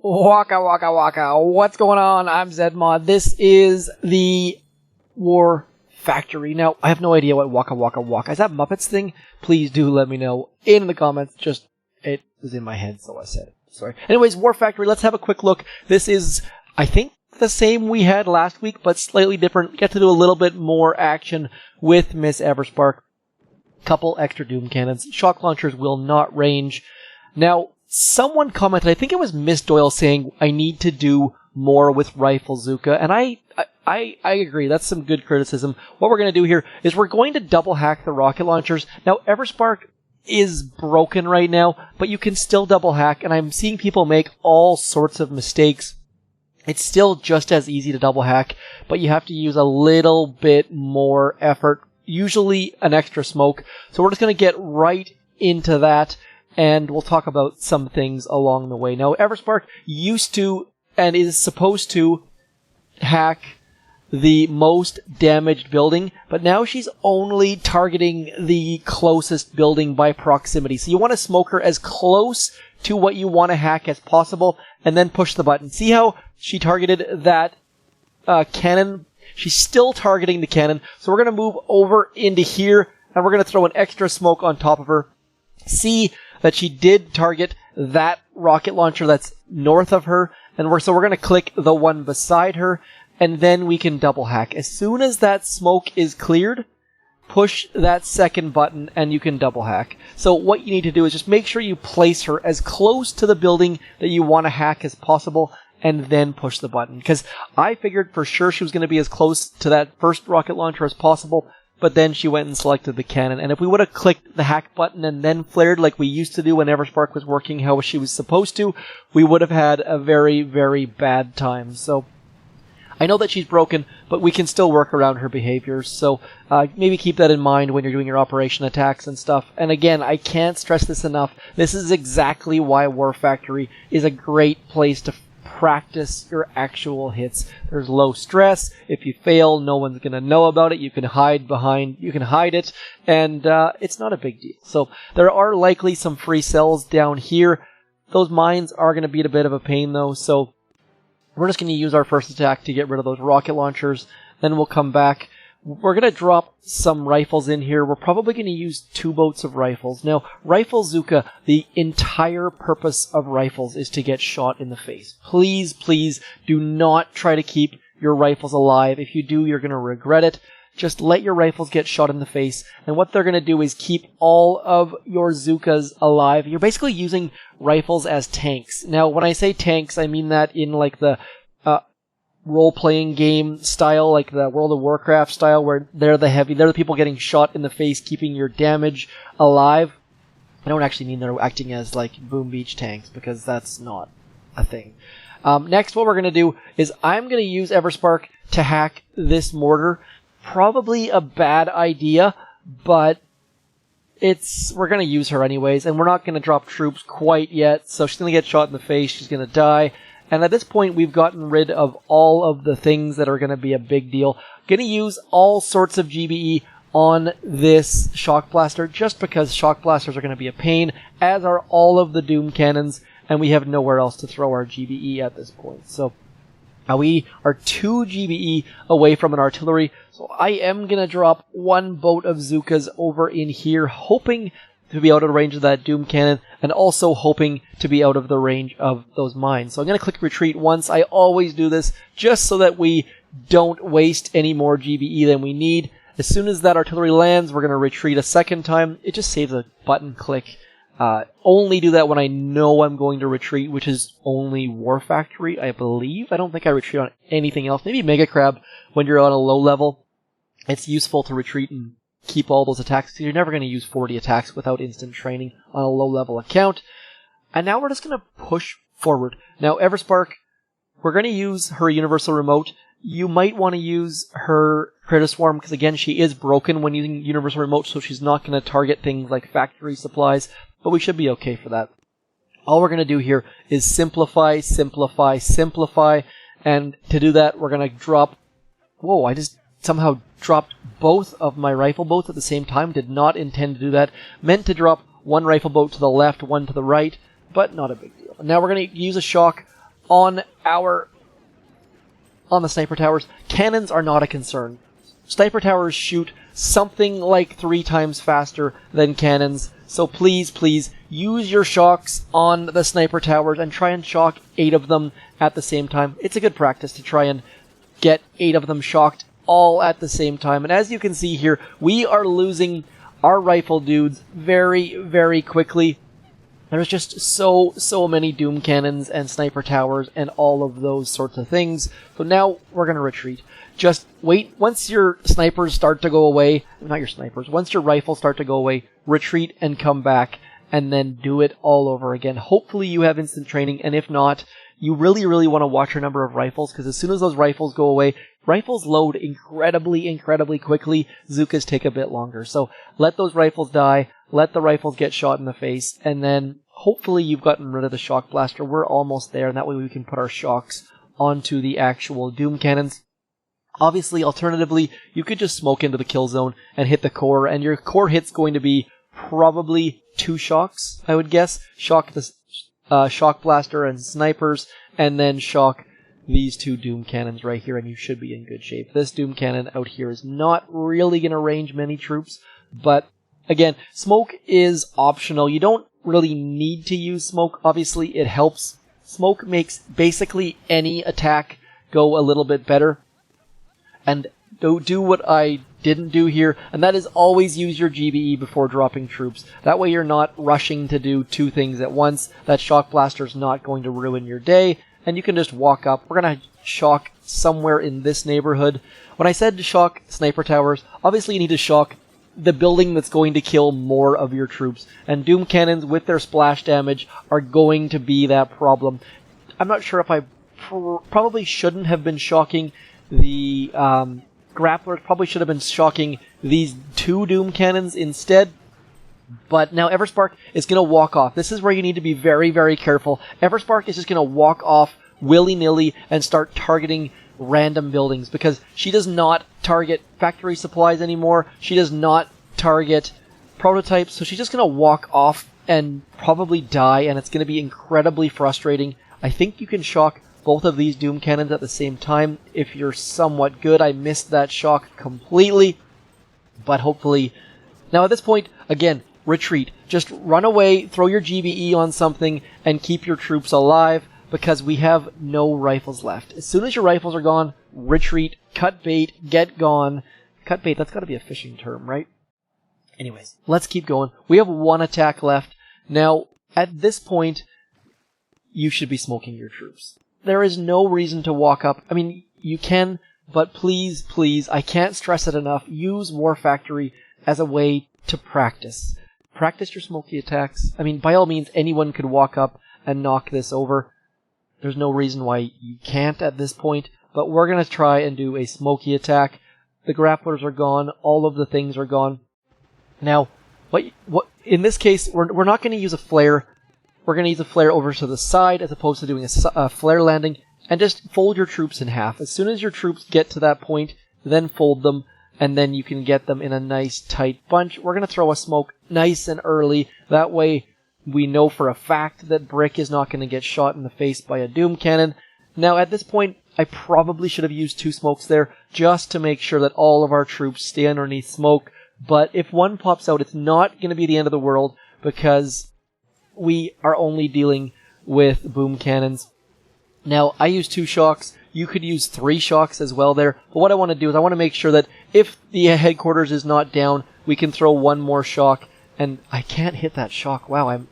Waka waka waka, what's going on? I'm zmoT. This is the War Factory. Now, I have no idea what waka waka waka is. That Muppets thing? Please do let me know in the comments. Just, it was in my head, so I said it. Sorry. Anyways, War Factory, let's have a quick look. This is, I think, the same we had last week, but slightly different. Get to do a little bit more action with Miss Everspark. Couple extra Doom Cannons. Shock launchers will not range. Now, someone commented, I think it was Miss Doyle, saying I need to do more with Rifle Zooka, and I agree. That's some good criticism. What we're going to do here is we're going to double hack the rocket launchers. Now, Everspark is broken right now, but you can still double hack, and I'm seeing people make all sorts of mistakes. It's still just as easy to double hack, but you have to use a little bit more effort, usually an extra smoke. So we're just going to get right into that, and we'll talk about some things along the way. Now, Everspark used to, and is supposed to, hack the most damaged building, but now she's only targeting the closest building by proximity. So you want to smoke her as close to what you want to hack as possible, and then push the button. See how she targeted that cannon? She's still targeting the cannon, so we're going to move over into here, and we're going to throw an extra smoke on top of her. See that she did target that rocket launcher that's north of her, and we're going to click the one beside her, and then we can double hack. As soon as that smoke is cleared, push that second button and you can double hack. So what you need to do is just make sure you place her as close to the building that you want to hack as possible, and then push the button. Because I figured for sure she was going to be as close to that first rocket launcher as possible, but then she went and selected the cannon. And if we would have clicked the hack button and then flared like we used to do when Everspark was working how she was supposed to, we would have had a very, very bad time. So I know that she's broken, but we can still work around her behaviors, so maybe keep that in mind when you're doing your operation attacks and stuff. And again, I can't stress this enough. This is exactly why War Factory is a great place to practice your actual hits. There's low stress. If you fail, no one's going to know about it. You can hide it, and it's not a big deal. So there are likely some free cells down here. Those mines are going to be a bit of a pain, though, so we're just going to use our first attack to get rid of those rocket launchers. Then we'll come back. We're going to drop some rifles in here. We're probably going to use 2 boats of rifles. Now, Rifle Zooka, the entire purpose of rifles is to get shot in the face. Please, please do not try to keep your rifles alive. If you do, you're going to regret it. Just let your rifles get shot in the face, and what they're going to do is keep all of your Zookas alive. You're basically using rifles as tanks. Now, when I say tanks, I mean that in like the role-playing game style, like the World of Warcraft style, where they're the people getting shot in the face, keeping your damage alive. I don't actually mean they're acting as like Boom Beach tanks, because that's not a thing. Next, what we're going to do is I'm going to use Everspark to hack this mortar. Probably a bad idea, but we're going to use her anyways, and we're not going to drop troops quite yet, so she's going to get shot in the face, she's going to die, and at this point we've gotten rid of all of the things that are going to be a big deal. Going to use all sorts of GBE on this Shock Blaster, just because Shock Blasters are going to be a pain, as are all of the Doom Cannons, and we have nowhere else to throw our GBE at this point. So we are 2 GBE away from an artillery, so I am going to drop 1 boat of Zookas over in here, hoping to be out of the range of that Doom Cannon, and also hoping to be out of the range of those mines. So I'm going to click retreat once. I always do this, just so that we don't waste any more GBE than we need. As soon as that artillery lands, we're going to retreat a second time. It just saves a button click. Only do that when I know I'm going to retreat, which is only War Factory, I believe. I don't think I retreat on anything else. Maybe Mega Crab when you're on a low level. It's useful to retreat and keep all those attacks. You're never going to use 40 attacks without instant training on a low level account. And now we're just going to push forward. Now, Everspark, we're going to use her Universal Remote. You might want to use her Critter Swarm, because again, she is broken when using Universal Remote, so she's not going to target things like factory supplies, but we should be okay for that. All we're going to do here is simplify, simplify, simplify, and to do that, we're going to drop... Whoa, I just somehow dropped both of my rifle boats at the same time. Did not intend to do that. Meant to drop 1 rifle boat to the left, 1 to the right, but not a big deal. Now we're going to use a shock on the sniper towers, cannons are not a concern. Sniper towers shoot something like 3 times faster than cannons, so please, please, use your shocks on the sniper towers and try and shock 8 of them at the same time. It's a good practice to try and get 8 of them shocked all at the same time. And as you can see here, we are losing our rifle dudes very, very quickly. There's just so many doom cannons and sniper towers and all of those sorts of things. So now we're going to retreat. Just wait. Once your snipers start to go away, not your snipers, once your rifles start to go away, retreat and come back and then do it all over again. Hopefully you have instant training, and if not, you really, really want to watch your number of rifles, because as soon as those rifles go away, rifles load incredibly quickly. Zookas take a bit longer. So let those rifles die, let the rifles get shot in the face, and then hopefully you've gotten rid of the shock blaster. We're almost there, and that way we can put our shocks onto the actual doom cannons. Obviously, alternatively, you could just smoke into the kill zone and hit the core, and your core hit's going to be probably 2 shocks, I would guess. Shock the shock blaster and snipers, and then shock these 2 doom cannons right here, and you should be in good shape. This doom cannon out here is not really going to range many troops, but again, smoke is optional. You don't really need to use smoke. Obviously, it helps. Smoke makes basically any attack go a little bit better. And do what I didn't do here, and that is always use your GBE before dropping troops. That way you're not rushing to do 2 things at once. That shock blaster's not going to ruin your day, and you can just walk up. We're going to shock somewhere in this neighborhood. When I said to shock sniper towers, obviously you need to shock the building that's going to kill more of your troops. And doom cannons with their splash damage are going to be that problem. I'm not sure if I probably shouldn't have been shocking the grapplers. Probably should have been shocking these 2 doom cannons instead. But now Everspark is going to walk off. This is where you need to be very, very careful. Everspark is just going to walk off willy-nilly and start targeting random buildings, because she does not target factory supplies anymore. She does not target prototypes, so she's just going to walk off and probably die, and it's going to be incredibly frustrating. I think you can shock both of these doom cannons at the same time if you're somewhat good. I missed that shock completely, but hopefully... Now at this point, again, retreat. Just run away, throw your GBE on something, and keep your troops alive, because we have no rifles left. As soon as your rifles are gone, retreat, cut bait, get gone. Cut bait, that's got to be a fishing term, right? Anyways, let's keep going. We have 1 attack left. Now, at this point, you should be smoking your troops. There is no reason to walk up. I mean, you can, but please, please, I can't stress it enough, use War Factory as a way to practice. Practice your smoky attacks. I mean, by all means, anyone could walk up and knock this over. There's no reason why you can't at this point, but we're going to try and do a smoky attack. The grapplers are gone. All of the things are gone. Now, what in this case, we're not going to use a flare. We're going to use a flare over to the side as opposed to doing a flare landing, and just fold your troops in half. As soon as your troops get to that point, then fold them, and then you can get them in a nice tight bunch. We're going to throw a smoke nice and early. That way we know for a fact that Brick is not going to get shot in the face by a doom cannon. Now at this point, I probably should have used 2 smokes there just to make sure that all of our troops stay underneath smoke. But if one pops out, it's not going to be the end of the world, because we are only dealing with boom cannons. Now, I use 2 shocks. You could use 3 shocks as well there. But what I want to do is I want to make sure that if the headquarters is not down, we can throw 1 more shock. And I can't hit that shock. Wow, I'm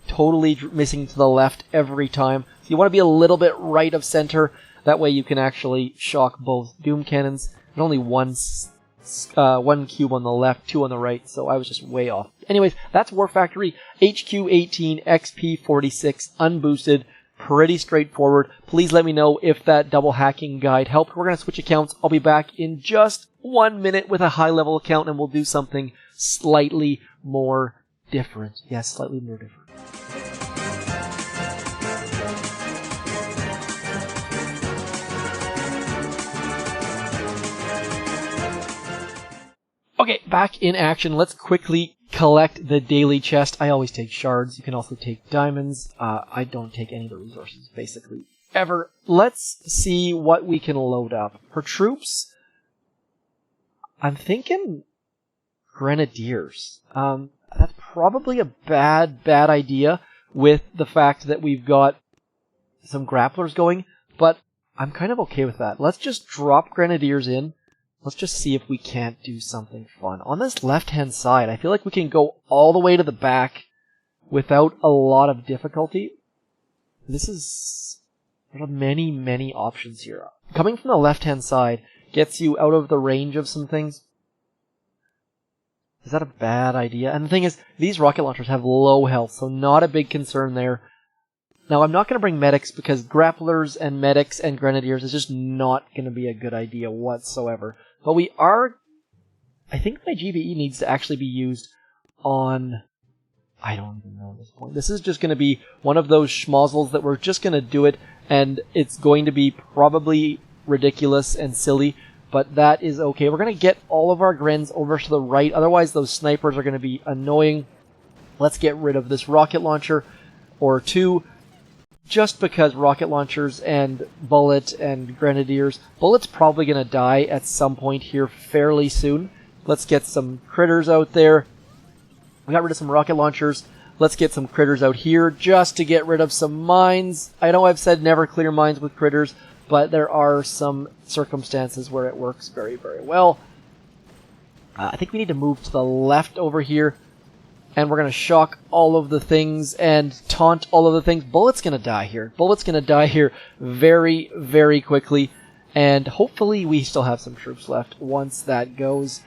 totally missing to the left every time. So you want to be a little bit right of center. That way you can actually shock both doom cannons. And only 1 cube on the left, 2 on the right. So I was just way off. Anyways, that's War Factory HQ18 XP46 Unboosted. Pretty straightforward. Please let me know if that double hacking guide helped. We're going to switch accounts. I'll be back in just 1 minute with a high level account, and we'll do something slightly more different. Yes, slightly more different. Okay, back in action. Let's quickly collect the daily chest. I always take shards. You can also take diamonds. I don't take any of the resources, basically. ever. Let's see what we can load up. For troops, I'm thinking Grenadiers. That's probably a bad idea with the fact that we've got some grapplers going, but I'm kind of okay with that. Let's just drop Grenadiers in. Let's just see if we can't do something fun. On this left-hand side, I feel like we can go all the way to the back without a lot of difficulty. There are many options here. Coming from the left-hand side gets you out of the range of some things. Is that a bad idea? And the thing is, these rocket launchers have low health, so not a big concern there. Now, I'm not going to bring medics because grapplers and medics and grenadiers is just not going to be a good idea whatsoever. But we are... I think my GBE needs to actually be used on... I don't even know at this point. This is just going to be one of those schmozzles that we're just going to do it, and it's going to be probably ridiculous and silly, but that is okay. We're going to get all of our Grens over to the right, otherwise those snipers are going to be annoying. Let's get rid of this rocket launcher, or two, just because rocket launchers and bullet and grenadiers, bullet's probably going to die at some point here fairly soon. Let's get some critters out there. We got rid of some rocket launchers. Let's get some critters out here just to get rid of some mines. I know I've said never clear mines with critters, but there are some circumstances where it works very well. I think we need to move to the left over here, and we're going to shock all of the things and taunt all of the things. Bullet's going to die here. Bullet's going to die here very quickly, and hopefully we still have some troops left once that goes.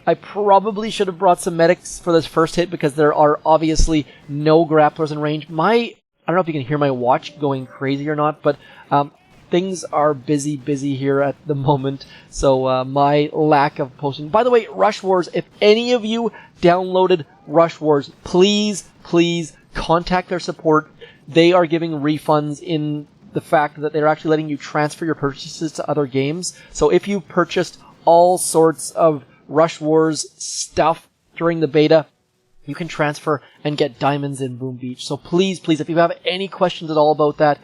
I probably should have brought some medics for this first hit because there are obviously no grapplers in range. I don't know if you can hear my watch going crazy or not, but things are busy here at the moment, so my lack of posting... By the way, Rush Wars, if any of you downloaded Rush Wars, please contact their support. They are giving refunds in the fact that they're actually letting you transfer your purchases to other games. So if you purchased all sorts of Rush Wars stuff during the beta, you can transfer and get diamonds in Boom Beach. So please, if you have any questions at all about that,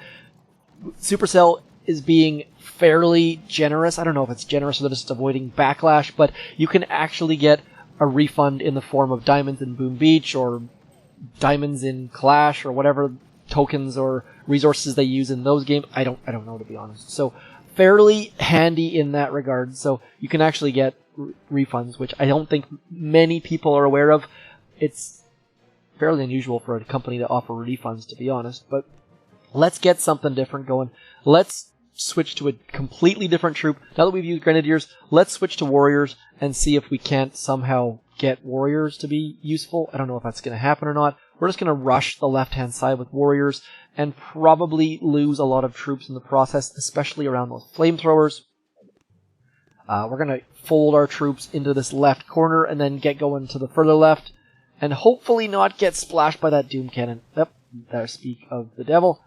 Supercell is being fairly generous. I don't know if it's generous or they're just avoiding backlash, but you can actually get a refund in the form of diamonds in Boom Beach or diamonds in Clash or whatever tokens or resources they use in those games. I don't know, to be honest. So fairly handy in that regard. So you can actually get refunds, which I don't think many people are aware of. It's fairly unusual for a company to offer refunds, to be honest, but let's get something different going. Let's switch to a completely different troop. Now that we've used Grenadiers, let's switch to Warriors and see if we can't somehow get Warriors to be useful. I don't know if that's going to happen or not. We're just going to rush the left-hand side with Warriors and probably lose a lot of troops in the process, especially around those flamethrowers. We're going to fold our troops into this left corner and then get going to the further left and hopefully not get splashed by that Doom Cannon. Yep, there, speak of the devil.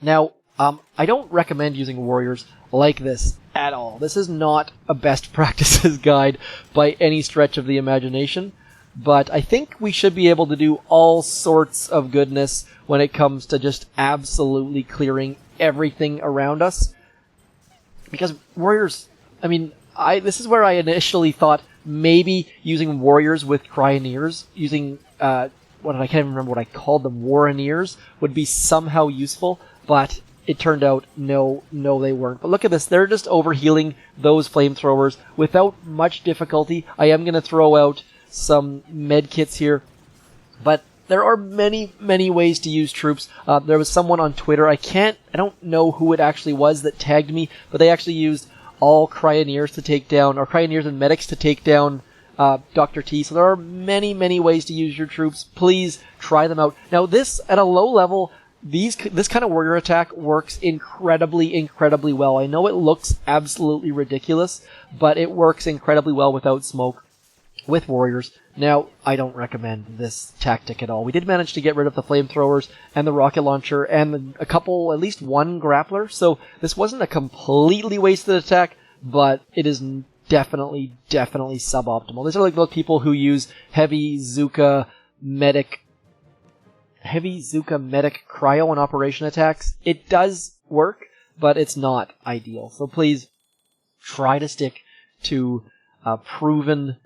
Now, I don't recommend using Warriors like this at all. This is not a best practices guide by any stretch of the imagination, but I think we should be able to do all sorts of goodness when it comes to just absolutely clearing everything around us. Because Warriors... I mean, this is where I initially thought maybe using Warriors with Cryoneers, using, I can't even remember what I called them, Warrineers, would be somehow useful, but it turned out, no, they weren't. But look at this, they're just overhealing those flamethrowers without much difficulty. I am going to throw out some medkits here, but there are many ways to use troops. There was someone on Twitter, I don't know who it actually was that tagged me, but they actually used all Cryoneers to take down, or Cryoneers and medics to take down Dr. T. So there are many ways to use your troops. Please try them out. Now this, at a low level, this kind of warrior attack works incredibly well. I know it looks absolutely ridiculous, but it works incredibly well without smoke with warriors. Now, I don't recommend this tactic at all. We did manage to get rid of the flamethrowers and the rocket launcher and at least one grappler, so this wasn't a completely wasted attack, but it is definitely suboptimal. These are like those people who use heavy Zooka medic heavy Zooka medic cryo and operation attacks. It does work, but it's not ideal. So please try to stick to proven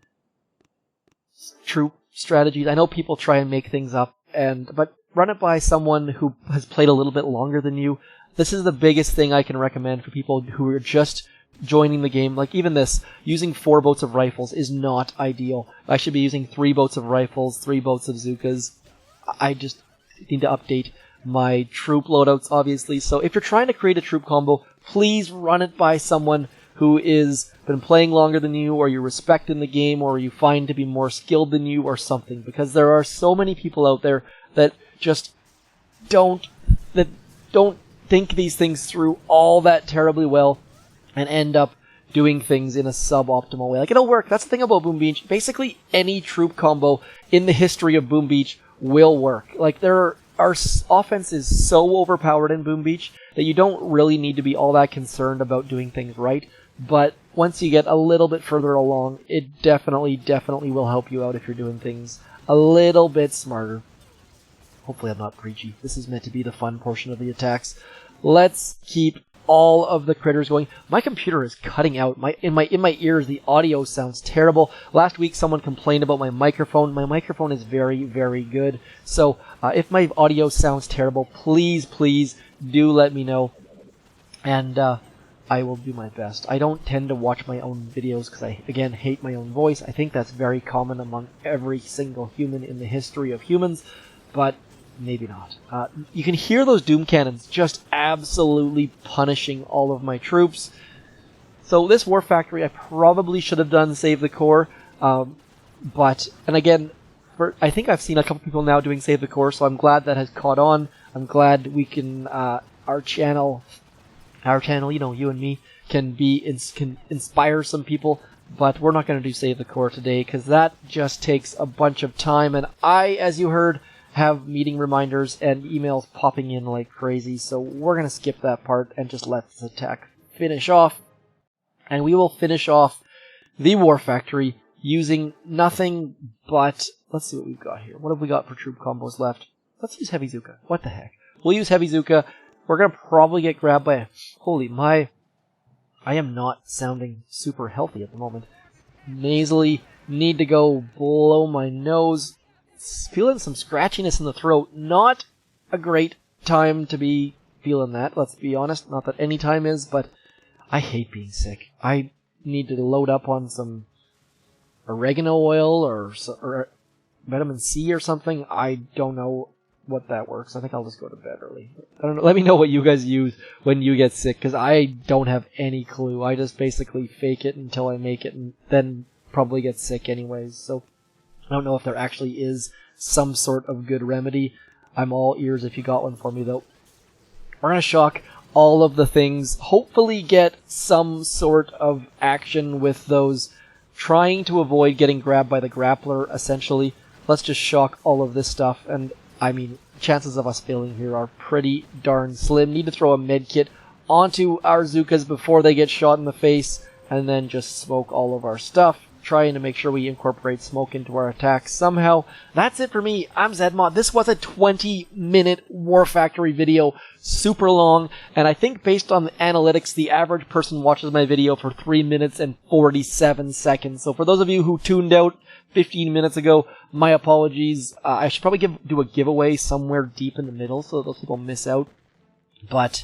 troop strategies. I know people try and make things up, but run it by someone who has played a little bit longer than you. This is the biggest thing I can recommend for people who are just joining the game. Like even this, using 4 boats of rifles is not ideal. I should be using 3 boats of rifles, 3 boats of zookas. I just need to update my troop loadouts, obviously. So if you're trying to create a troop combo, please run it by someone who is been playing longer than you, or you respect in the game, or you find to be more skilled than you, or something. Because there are so many people out there that just don't think these things through all that terribly well, and end up doing things in a suboptimal way. Like, it'll work. That's the thing about Boom Beach. Basically, any troop combo in the history of Boom Beach will work. Like, our offense is so overpowered in Boom Beach that you don't really need to be all that concerned about doing things right. But once you get a little bit further along, it definitely will help you out if you're doing things a little bit smarter. Hopefully I'm not preachy. This is meant to be the fun portion of the attacks. Let's keep all of the critters going. My computer is cutting out. In my ears, the audio sounds terrible. Last week, someone complained about my microphone. My microphone is very, very good. So if my audio sounds terrible, please do let me know, and I will do my best. I don't tend to watch my own videos because I, again, hate my own voice. I think that's very common among every single human in the history of humans, but maybe not. You can hear those Doom Cannons just absolutely punishing all of my troops. So this War Factory, I probably should have done Save the Core, but, and again, I think I've seen a couple people now doing Save the Core, so I'm glad that has caught on. I'm glad we can, our channel, you know, you and me, can inspire some people, but we're not going to do Save the Core today, because that just takes a bunch of time, and I, as you heard, have meeting reminders and emails popping in like crazy, so we're going to skip that part and just let this attack finish off. And we will finish off the War Factory using nothing but, let's see what we've got here. What have we got for troop combos left? Let's use Heavy Zooka. What the heck? We'll use Heavy Zooka. We're going to probably get grabbed by a... Holy my... I am not sounding super healthy at the moment. Nasally, need to go blow my nose. Feeling some scratchiness in the throat. Not a great time to be feeling that, let's be honest. Not that any time is, but I hate being sick. I need to load up on some oregano oil or vitamin C or something. I don't know what that works. I think I'll just go to bed early. I don't know. Let me know what you guys use when you get sick, because I don't have any clue. I just basically fake it until I make it, and then probably get sick anyways. So I don't know if there actually is some sort of good remedy. I'm all ears if you got one for me, though. We're going to shock all of the things. Hopefully get some sort of action with those. Trying to avoid getting grabbed by the grappler, essentially. Let's just shock all of this stuff. And, I mean, chances of us failing here are pretty darn slim. Need to throw a medkit onto our Zookas before they get shot in the face. And then just smoke all of our stuff. Trying to make sure we incorporate smoke into our attacks somehow. That's it for me. I'm zmoT. This was a 20-minute War Factory video. Super long. And I think based on the analytics, the average person watches my video for 3 minutes and 47 seconds. So for those of you who tuned out 15 minutes ago, my apologies. I should probably do a giveaway somewhere deep in the middle so those people miss out. But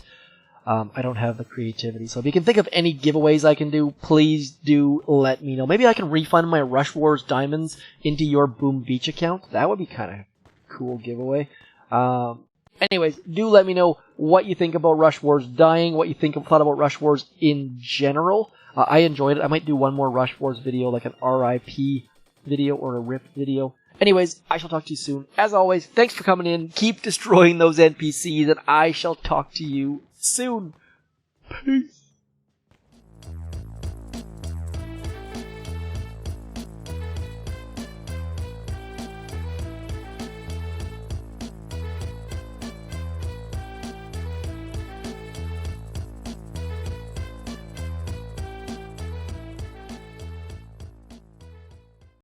I don't have the creativity. So if you can think of any giveaways I can do, please do let me know. Maybe I can refund my Rush Wars diamonds into your Boom Beach account. That would be kind of cool giveaway. Anyways, do let me know what you think about Rush Wars dying, what you thought about Rush Wars in general. I enjoyed it. I might do one more Rush Wars video, like an RIP video or a RIP video. Anyways, I shall talk to you soon. As always, thanks for coming in. Keep destroying those NPCs, and I shall talk to you soon. Peace.